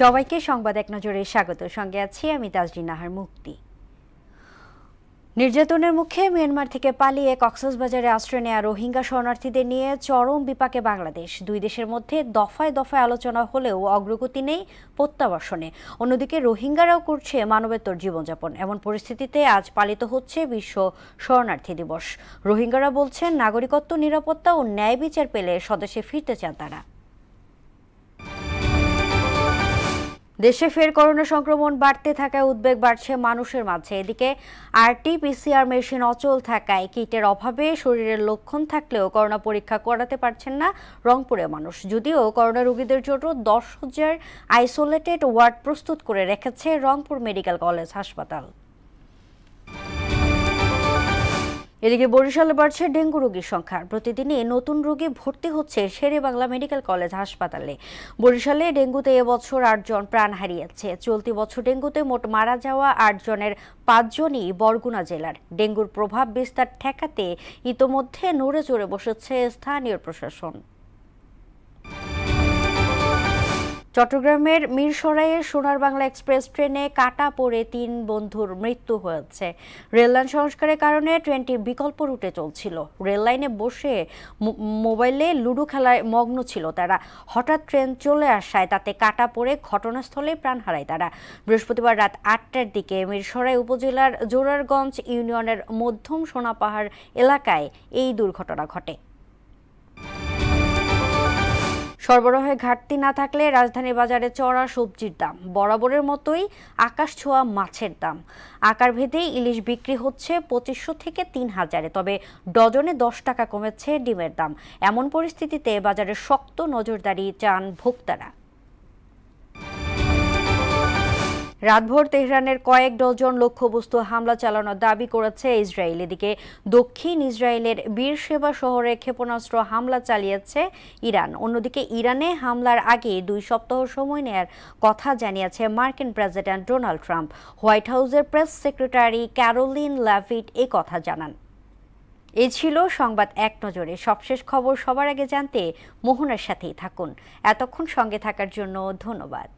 সবাইকে সংবাদ এক নজরে স্বাগত। সঙ্গে আছি আমি তাজরিন নাহার মুক্তি। নির্যাতনের মুখে মিয়ানমার থেকে পালিয়ে কক্সবাজারে আশ্রয় নেওয়া রোহিঙ্গা শরণার্থীদের নিয়ে চরম বিপাকে বাংলাদেশ। দুই দেশের মধ্যে দফায় দফায় আলোচনা হলেও অগ্রগতি নেই প্রত্যাবাসনে। অন্যদিকে রোহিঙ্গারাও করছে মানবেতর জীবনযাপন। এমন পরিস্থিতিতে আজ পালিত হচ্ছে বিশ্ব শরণার্থী দিবস। রোহিঙ্গারা বলছেন, নাগরিকত্ব, নিরাপত্তা ও ন্যায় বিচার পেলে স্বদেশে ফিরতে চান তারা। দেশে ফের করোনা সংক্রমণ বাড়তে থাকায় উদ্বেগ বাড়ছে মানুষের মাঝে। এদিকে RT-PCR মেশিন অচল থাকায় কিটের অভাবে শরীরের লক্ষণ থাকলেও করোনা পরীক্ষা করাতে পারছেন না রংপুরের মানুষ। যদিও করোনা রোগীদের জন্য 10,000 আইসোলেটেড ওয়ার্ড প্রস্তুত করে রেখেছে রংপুর মেডিকেল কলেজ হাসপাতাল। এদিকে বরিশালে বাড়ছে ডেঙ্গু রোগীর সংখ্যা। প্রতিদিনই নতুন রোগী ভর্তি হচ্ছে শেরেবাংলা মেডিকেল কলেজ হাসপাতালে। বরিশালে ডেঙ্গুতে এবছর 8 জন প্রাণ হারিয়েছে। চলতি বছর ডেঙ্গুতে মোট মারা যাওয়া 8 জনের 5 জনই বরগুনা জেলার। ডেঙ্গুর প্রভাব বিস্তার ঠেকাতে ইতোমধ্যে নড়ে চড়ে বসেছে স্থানীয় প্রশাসন। চট্টগ্রামের মিরসরাইয়ের সোনার বাংলা এক্সপ্রেস ট্রেনে কাটা পড়ে 3 বন্ধুর মৃত্যু হয়েছে। রেললাইন সংস্কারের কারণে ট্রেনটি বিকল্প রুটে চলছিল। রেললাইনে বসে মোবাইলে লুডো খেলায় মগ্ন ছিল তারা। হঠাৎ ট্রেন চলে আসায় তাতে কাটা পড়ে ঘটনাস্থলে প্রাণ হারায় তারা। বৃহস্পতিবার রাত 8টার দিকে মিরসরাই উপজেলার জোরারগঞ্জ ইউনিয়নের মধ্যম সোনাপাহাড় এলাকায় এই দুর্ঘটনা ঘটে। সরবরাহে ঘাটতি না থাকলে রাজধানী বাজারে চড়া সবজির দাম, বরাবরের মতোই আকাশ ছোঁয়া মাছের দাম। আকার ভেদে ইলিশ বিক্রি হচ্ছে 2500 থেকে 3000-এ, তবে ডজনে 10 টাকা কমেছে ডিমের দাম। এমন পরিস্থিতিতে বাজারে শক্ত নজরদারি চান ভোক্তারা। রাতভর তেহরানের কয়েক ডজন লক্ষ্যবস্তু হামলা চালানোর দাবি করেছে ইসরায়েল। এদিকে দক্ষিণ ইসরায়েলের বীরশেবা শহরে ক্ষেপণাস্ত্র হামলা চালিয়েছে ইরান। অন্যদিকে ইরানে হামলার আগে 2 সপ্তাহ সময় নেয়ার কথা জানিয়েছে মার্কিন প্রেসিডেন্ট ডোনাল্ড ট্রাম্প। হোয়াইট হাউসের প্রেস সেক্রেটারি ক্যারোলিন ল্যাভিট এই কথা জানান। এই ছিল সংবাদ এক নজরে। সবশেষ খবর সবার আগে জানতে মোহনার সাথেই থাকুন। এতক্ষণ সঙ্গে থাকার জন্য ধন্যবাদ।